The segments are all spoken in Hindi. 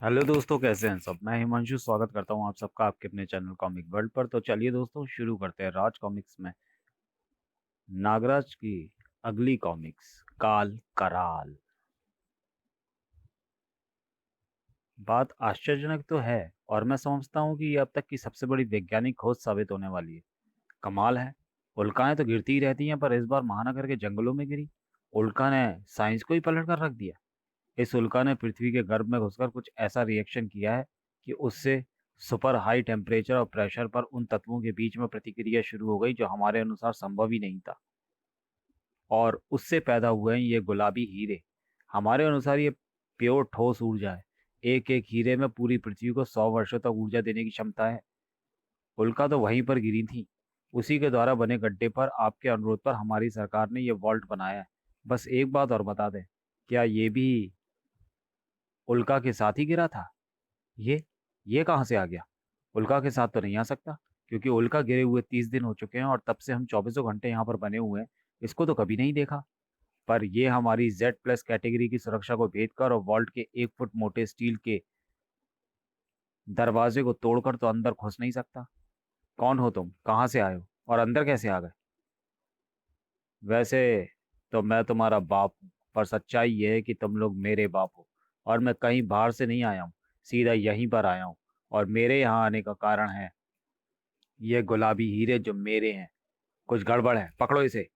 हेलो दोस्तों, कैसे हैं सब। मैं हिमांशु स्वागत करता हूं आप सबका आपके अपने चैनल कॉमिक वर्ल्ड पर। तो चलिए दोस्तों, शुरू करते हैं राज कॉमिक्स में नागराज की अगली कॉमिक्स काल कराल। बात आश्चर्यजनक तो है, और मैं समझता हूं कि ये अब तक की सबसे बड़ी वैज्ञानिक खोज साबित होने वाली है। कमाल है। उल्काएं तो गिरती ही रहती हैं, पर इस बार महानगर के जंगलों में गिरी उल्का ने साइंस को ही पलट कर रख दिया। इस उल्का ने पृथ्वी के गर्भ में घुसकर कुछ ऐसा रिएक्शन किया है कि उससे सुपर हाई टेम्परेचर और प्रेशर पर उन तत्वों के बीच में प्रतिक्रिया शुरू हो गई जो हमारे अनुसार संभव ही नहीं था। और उससे पैदा हुए हैं ये गुलाबी हीरे। हमारे अनुसार ये प्योर ठोस ऊर्जा है। एक एक हीरे में पूरी पृथ्वी को 100 वर्षों तक ऊर्जा देने की क्षमता है। उल्का तो वहीं पर गिरी थी। उसी के द्वारा बने गड्ढे पर आपके अनुरोध पर हमारी सरकार ने ये वॉल्ट बनाया है। बस एक बात और बता दें, क्या ये भी उल्का के साथ ही गिरा था? ये कहाँ से आ गया? उल्का के साथ तो नहीं आ सकता, क्योंकि उल्का गिरे हुए 30 दिन हो चुके हैं और तब से हम चौबीसों घंटे यहाँ पर बने हुए हैं। इसको तो कभी नहीं देखा। पर ये हमारी Z+ कैटेगरी की सुरक्षा को भेद कर और वॉल्ट के 1 फुट मोटे स्टील के दरवाजे को तोड़कर तो अंदर घुस नहीं सकता। कौन हो तुम, कहाँ से आए हो, और अंदर कैसे आ गए? वैसे तो मैं तुम्हारा बाप हूँ, पर सच्चाई ये है कि तुम लोग मेरे बाप हो। और मैं कहीं बाहर से नहीं आया हूँ, सीधा यहीं पर आया हूँ। और मेरे यहाँ आने का कारण है ये गुलाबी हीरे जो मेरे हैं। कुछ गड़बड़ है, पकड़ो इसे।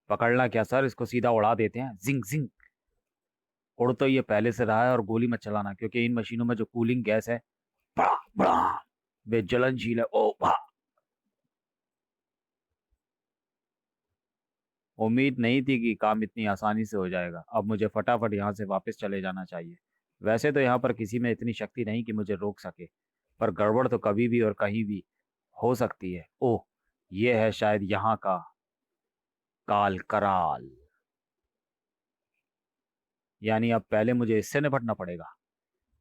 पकड़ना क्या सर, इसको सीधा उड़ा देते हैं, जिंग जिंग। उड़ तो ये पहले से रहा है, और गोली मत चलाना, क्योंकि इन मशीनों में जो कूलिंग गैस है, बड़ा बड़ा वे ज्वलनशील है। ओ भा। उम्मीद नहीं थी कि काम इतनी आसानी से हो जाएगा। अब मुझे फटाफट यहाँ से वापस चले जाना चाहिए। वैसे तो यहाँ पर किसी में इतनी शक्ति नहीं कि मुझे रोक सके, पर गड़बड़ तो कभी भी और कहीं भी हो सकती है। ओह, ये है शायद यहाँ का काल कराल। यानी अब पहले मुझे इससे निपटना पड़ेगा।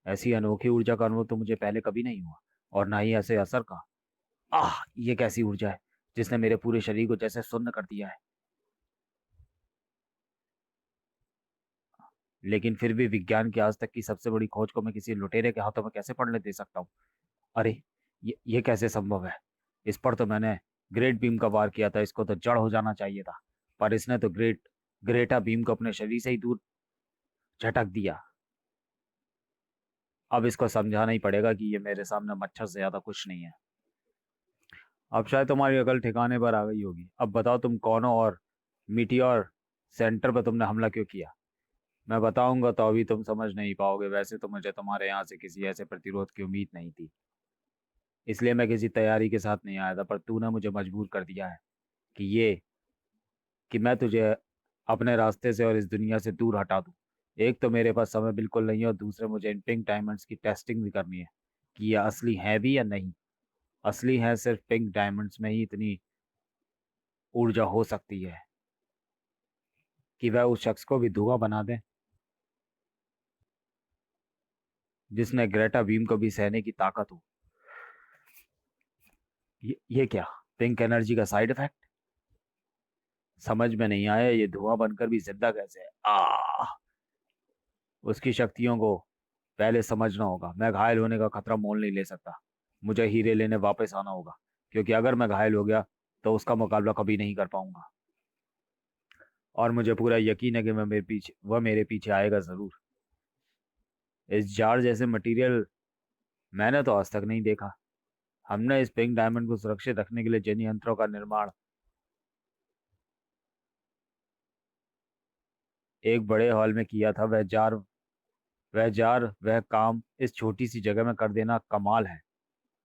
ऐसी अनोखी ऊर्जा का अनुभव तो मुझे पहले कभी नहीं हुआ, और ना ही ऐसे असर का। आह, ये कैसी ऊर्जा है जिसने मेरे पूरे शरीर को जैसे सुन्न कर दिया है। लेकिन फिर भी विज्ञान की आज तक की सबसे बड़ी खोज को मैं किसी लुटेरे के हाथों में कैसे पड़ने दे सकता हूँ? अरे, ये कैसे संभव है? इस पर तो मैंने ग्रेट बीम का वार किया था, इसको तो जड़ हो जाना चाहिए था। पर इसने तो ग्रेटा बीम को अपने शरीर से ही दूर झटक दिया। अब इसको समझाना ही पड़ेगा कि ये मेरे सामने मच्छर से ज्यादा कुछ नहीं है। अब शायद तुम्हारी अकल ठिकाने पर आ गई होगी। अब बताओ तुम कौन हो, और मीटियोर सेंटर पर तुमने हमला क्यों किया? मैं बताऊंगा तो अभी तुम समझ नहीं पाओगे। वैसे तो मुझे तुम्हारे यहाँ से किसी ऐसे प्रतिरोध की उम्मीद नहीं थी, इसलिए मैं किसी तैयारी के साथ नहीं आया था। पर तूने मुझे मजबूर कर दिया है कि मैं तुझे अपने रास्ते से और इस दुनिया से दूर हटा दूं। एक तो मेरे पास समय बिल्कुल नहीं है, और दूसरे मुझे इन पिंक डायमंड्स की टेस्टिंग भी करनी है कि ये असली है भी या नहीं। असली है सिर्फ पिंक डायमंड्स में ही इतनी ऊर्जा हो सकती है कि वह उस शख्स को भी धुआं बना दे जिसने ग्रेटा बीम को भी सहने की ताकत हो। ये क्या, पिंक एनर्जी का साइड इफेक्ट? समझ में नहीं आया, ये धुआं बनकर भी जिंदा कैसे है? उसकी शक्तियों को पहले समझना होगा। मैं घायल होने का खतरा मोल नहीं ले सकता। मुझे हीरे लेने वापस आना होगा, क्योंकि अगर मैं घायल हो गया तो उसका मुकाबला कभी नहीं कर पाऊंगा। और मुझे पूरा यकीन है कि वह मेरे पीछे आएगा जरूर। इस जार जैसे मटेरियल मैंने तो आज तक नहीं देखा। हमने इस पिंक डायमंड को सुरक्षित रखने के लिए जिन यंत्रों का निर्माण एक बड़े हॉल में किया था, वह काम इस छोटी सी जगह में कर देना कमाल है।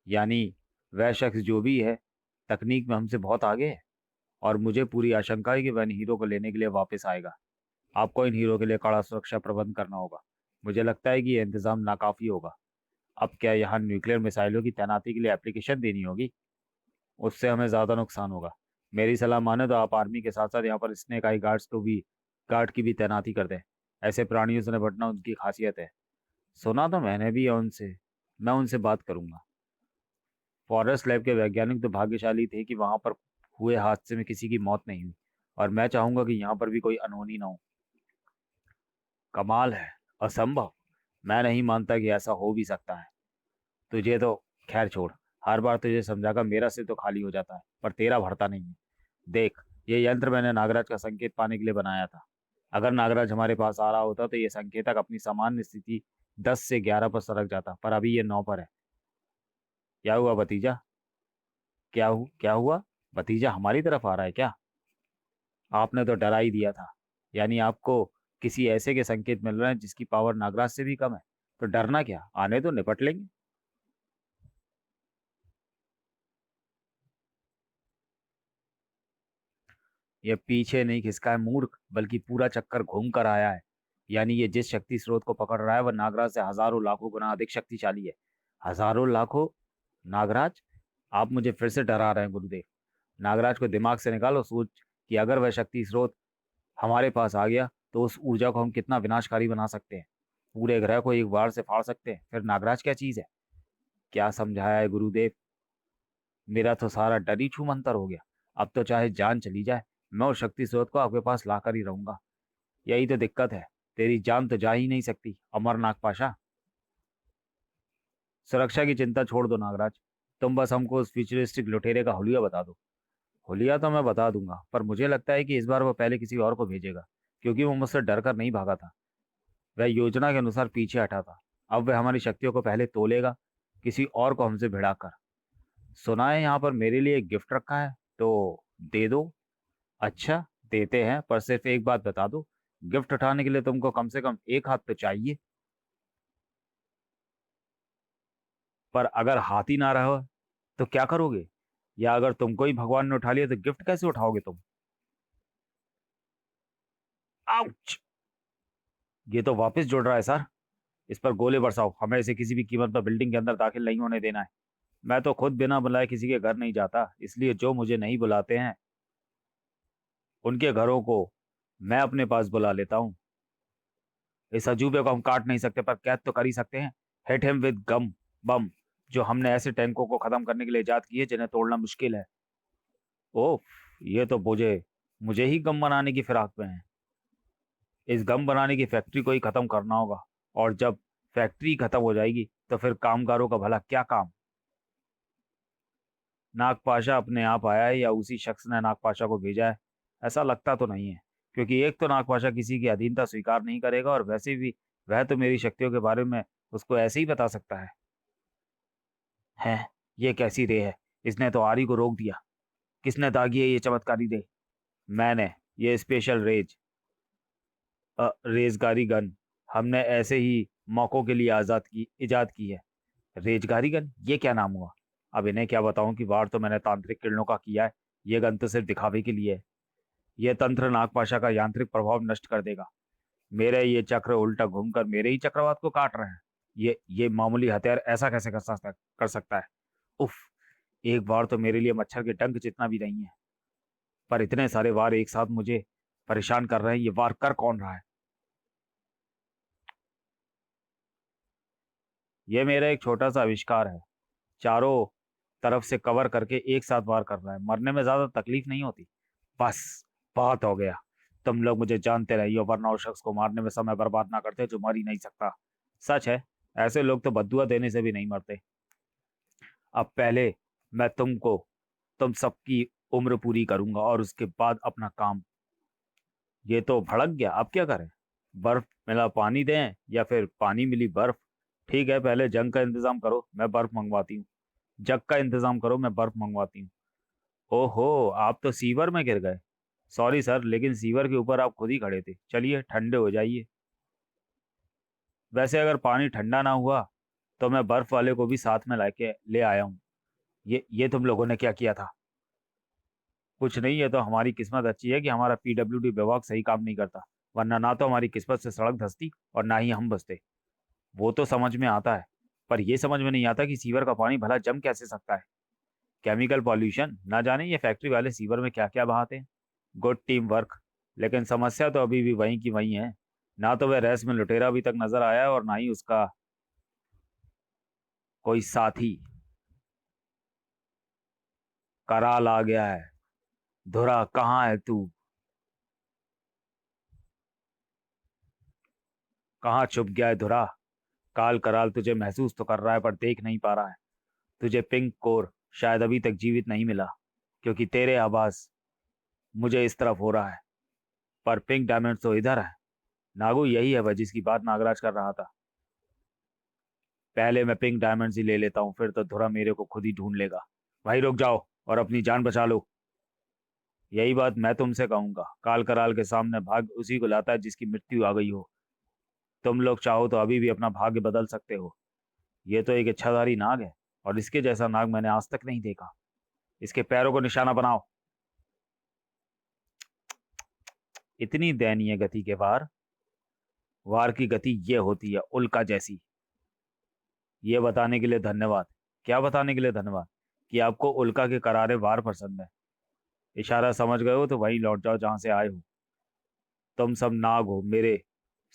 यानी वह शख्स जो भी है, तकनीक में हमसे बहुत आगे है। और मुझे पूरी आशंका है कि वह इन हीरो को लेने के लिए वापस आएगा। आपको इन हीरो के लिए कड़ा सुरक्षा प्रबंध करना होगा। मुझे लगता है कि यह इंतजाम नाकाफी होगा। अब क्या यहाँ न्यूक्लियर मिसाइलों की तैनाती के लिए एप्लीकेशन देनी होगी? उससे हमें ज़्यादा नुकसान होगा। मेरी सलाह माने तो आप आर्मी के साथ साथ यहाँ पर स्नेक आई गार्ड की भी तैनाती कर दें। ऐसे प्राणियों से निपटना उनकी खासियत है। सुना तो मैंने भी है उनसे। मैं उनसे बात करूंगा। फॉरेस्ट लैब के वैज्ञानिक तो भाग्यशाली थे कि वहां पर हुए हादसे में किसी की मौत नहीं हुई, और मैं चाहूंगा कि यहाँ पर भी कोई अनहोनी ना हो। कमाल है, असंभव। मैं नहीं मानता कि ऐसा हो भी सकता है। तुझे तो खैर छोड़। हर बार तुझे समझाकर मेरा सिर तो खाली हो जाता है, पर तेरा भरता नहीं है। देख, ये यंत्र मैंने नागराज का संकेत पाने के लिए बनाया था। अगर नागराज हमारे पास आ रहा होता तो ये संकेतक अपनी सामान्य स्थिति 10 से 11 पर सरक जाता, पर अभी ये 9 पर है। क्या हुआ भतीजा? क्या हुआ? भतीजा हमारी तरफ आ रहा है क्या? आपने तो डरा ही दिया था। यानी आपको किसी ऐसे के संकेत मिल रहे हैं जिसकी पावर नागराज से भी कम है। तो डरना क्या, आने तो निपट लेंगे। ये पीछे नहीं खिसका है मूर्ख, बल्कि पूरा चक्कर घूम कर आया है। यानी ये जिस शक्ति स्रोत को पकड़ रहा है वह नागराज से हजारों लाखों गुना अधिक शक्तिशाली है। हजारों लाखों? नागराज? आप मुझे फिर से डरा रहे हैं गुरुदेव। नागराज को दिमाग से निकालो, सोच कि अगर वह शक्ति स्रोत हमारे पास आ गया तो उस ऊर्जा को हम कितना विनाशकारी बना सकते हैं। पूरे ग्रह को एक बार से फाड़ सकते हैं। फिर नागराज क्या चीज है? क्या समझाया है गुरुदेव। मेरा तो सारा डर ही छूमंतर हो गया। अब तो चाहे जान चली जाए, मैं उस शक्ति स्रोत को आपके पास लाकर ही रहूंगा। यही तो दिक्कत है। तेरी जान तो जा ही नहीं सकती, अमरनाथ पाशा। सुरक्षा की चिंता छोड़ दो नागराज। तुम बस हमको उस फ्यूचरिस्टिक लुटेरे का हुलिया बता दो। हुलिया तो मैं बता दूंगा, पर मुझे लगता है कि इस बार वो पहले किसी और को भेजेगा, क्योंकि वो मुझसे डर कर नहीं भागा था। वह योजना के अनुसार पीछे हटा था। अब वह हमारी शक्तियों को पहले तोलेगा, किसी और को हमसे भिड़ाकर। सुना है यहाँ पर मेरे लिए एक गिफ्ट रखा है, तो दे दो। अच्छा, देते हैं, पर सिर्फ एक बात बता दो। गिफ्ट उठाने के लिए तुमको कम से कम एक हाथ तो चाहिए। पर अगर हाथ ही ना रहो तो क्या करोगे? या अगर तुमको ही भगवान ने उठा लिया तो गिफ्ट कैसे उठाओगे तुम? आउच! ये तो वापस जुड़ रहा है सर। इस पर गोले बरसाओ, हमें इसे किसी भी कीमत पर बिल्डिंग के अंदर दाखिल नहीं होने देना है। मैं तो खुद बिना बुलाए किसी के घर नहीं जाता, इसलिए जो मुझे नहीं बुलाते हैं उनके घरों को मैं अपने पास बुला लेता हूँ। इस अजूबे को हम काट नहीं सकते, पर कैद तो कर ही सकते हैं। हिट हिम विद गम बम, जो हमने ऐसे टैंकों को खत्म करने के लिए इजाद की है जिन्हें तोड़ना मुश्किल है। ओह, ये तो मुझे मुझे ही गम बनाने की फिराक में है। इस गम बनाने की फैक्ट्री को ही खत्म करना होगा। और जब फैक्ट्री खत्म हो जाएगी तो फिर कामगारों का भला क्या काम? नागपाशा अपने आप आया है या उसी शख्स ने नागपाशा को भेजा है? ऐसा लगता तो नहीं है, क्योंकि एक तो नागपाशा किसी की अधीनता स्वीकार नहीं करेगा, और वैसे भी वह तो मेरी शक्तियों के बारे में उसको ऐसे ही बता सकता है। हैं? ये कैसी रे है? इसने तो आरी को रोक दिया। किसने दागी है ये चमत्कारी रे? मैंने। ये स्पेशल रेजगारी गन हमने ऐसे ही मौकों के लिए आजाद की इजाद की है। रेजगारी गन, ये क्या नाम हुआ? अब इन्हें क्या बताऊं कि वार तो मैंने तांत्रिक किरणों का किया है। ये गन तो सिर्फ दिखावे के लिए है। ये तंत्र नागपाशा का यांत्रिक प्रभाव नष्ट कर देगा। मेरे ये चक्र उल्टा घूमकर मेरे ही चक्रवात को काट रहे हैं। ये मामूली हथियार ऐसा कैसे कर सकता है? उफ! एक बार तो मेरे लिए मच्छर के डंक जितना भी नहीं है। पर इतने सारे वार एक साथ मुझे परेशान कर रहे हैं, ये वार कर कौन रहा है? ये मेरा एक छोटा सा आविष्कार है। चारों तरफ से कवर करके एक साथ वार कर रहा है। मरने में ज्यादा तकलीफ नहीं होती। बस, बहुत हो गया। तुम लोग मुझे जानते रहिए, वरना उस शख्स को मारने में समय बर्बाद ना करते जो मर ही नहीं सकता। सच है, ऐसे लोग तो बद्दुआ देने से भी नहीं मरते। अब पहले मैं तुम सबकी उम्र पूरी करूंगा और उसके बाद अपना काम। ये तो भड़क गया, अब क्या करें? बर्फ मिला पानी दें या फिर पानी मिली बर्फ? ठीक है, पहले जंग का इंतजाम करो, मैं बर्फ मंगवाती हूँ। जग का इंतजाम करो, मैं बर्फ मंगवाती हूँ। ओहो, आप तो सीवर में गिर गए। सॉरी सर, लेकिन सीवर के ऊपर आप खुद ही खड़े थे। चलिए, ठंडे हो जाइए। वैसे अगर पानी ठंडा ना हुआ तो मैं बर्फ वाले को भी साथ में लाके ले आया हूँ। ये तुम लोगों ने क्या किया था? कुछ नहीं, है तो हमारी किस्मत अच्छी है कि हमारा पीडब्ल्यूडी विभाग सही काम नहीं करता, वरना ना तो हमारी किस्मत से सड़क धंसती और ना ही हम बचते। वो तो समझ में आता है, पर यह समझ में नहीं आता कि सीवर का पानी भला जम कैसे सकता है। केमिकल पॉल्यूशन, ना जाने ये फैक्ट्री वाले सीवर में क्या क्या बहाते हैं। Good team work. लेकिन समस्या तो अभी भी वहीं की वहीं है। ना तो वह रेस में लुटेरा अभी तक नजर आया है, और ना ही उसका कोई साथी। कराल आ गया है। धुरा कहाँ है तू? कहाँ छुप गया है धुरा? काल कराल तुझे महसूस तो कर रहा है पर देख नहीं पा रहा है। तुझे पिंक कोर शायद अभी तक जीवित नहीं मिला, क्योंकि तेरे आवाज मुझे इस तरफ हो रहा है, पर पिंक डायमंड तो इधर है। नागू, यही है वह जिसकी बात नागराज कर रहा था। पहले मैं पिंक डायमंड ही ले लेता हूँ, फिर तो धुरा मेरे को खुद ही ढूंढ लेगा। भाई रुक जाओ और अपनी जान बचा लो। यही बात मैं तुमसे कहूंगा, काल कराल के सामने भाग उसी को लाता है जिसकी मृत्यु आ गई हो। तुम लोग चाहो तो अभी भी अपना भाग्य बदल सकते हो। ये तो एक इच्छाधारी नाग है, और इसके जैसा नाग मैंने आज तक नहीं देखा। इसके पैरों को निशाना बनाओ। इतनी दयनीय गति के वार। वार की गति ये होती है उल्का जैसी। ये बताने के लिए धन्यवाद। क्या बताने के लिए धन्यवाद? कि आपको उल्का के करारे वार पसंद है। इशारा समझ गए हो तो वहीं लौट जाओ जहां से आए हो। तुम सब नाग हो, मेरे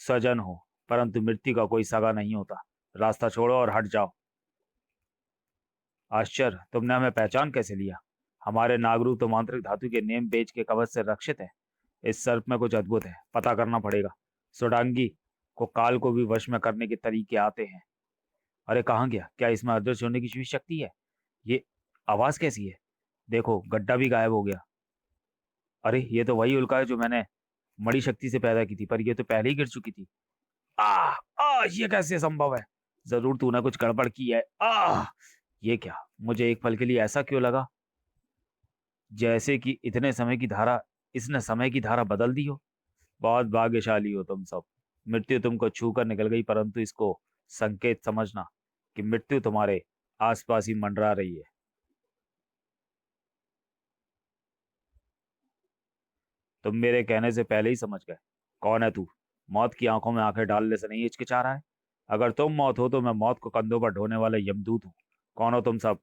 स्वजन हो, परंतु मृत्यु का कोई सगा नहीं होता। रास्ता छोड़ो और हट जाओ। आश्चर्य, तुमने हमें पहचान कैसे लिया? हमारे नागरूप तो मांत्रिक धातु के नेम पेज के कवच से रक्षित है। इस सर्प में कुछ अद्भुत है, पता करना पड़ेगा। सुडांगी को काल को भी वश में करने के तरीके आते हैं। अरे कहाँ गया? क्या इसमें अदृश्य होने की शक्ति है? ये आवाज कैसी है? देखो, गड्ढा भी गायब हो गया। अरे ये तो वही उल्का है जो मैंने मणि शक्ति से पैदा की थी, पर ये तो पहले ही गिर चुकी थी। आ आ ये कैसे संभव है? जरूर तूने कुछ गड़बड़ की है। ये क्या? मुझे एक पल के लिए ऐसा क्यों लगा जैसे कि इतने समय की धारा इसने समय की धारा बदल दी हो। बहुत भाग्यशाली हो तुम सब। मृत्यु तुमको छू कर निकल गई, परंतु इसको संकेत समझना कि मृत्यु तुम्हारे आसपास ही मंडरा रही है। तुम मेरे कहने से पहले ही समझ गए। कौन है तू? मौत की आंखों में आंखें डालने से नहीं हिचकिचा रहा है? अगर तुम मौत हो तो मैं मौत को कंधों पर ढोने वाला यमदूत हूँ। कौन हो तुम सब?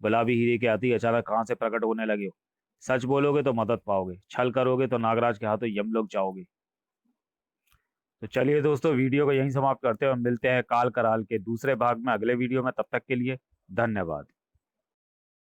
गुलाबी हीरे के आती अचानक कहाँ से प्रकट होने लगे हो? सच बोलोगे तो मदद पाओगे, छल करोगे तो नागराज के हाथों यमलोक जाओगे। तो चलिए दोस्तों, वीडियो को यहीं समाप्त करते हैं और मिलते हैं काल कराल के दूसरे भाग में अगले वीडियो में। तब तक के लिए धन्यवाद।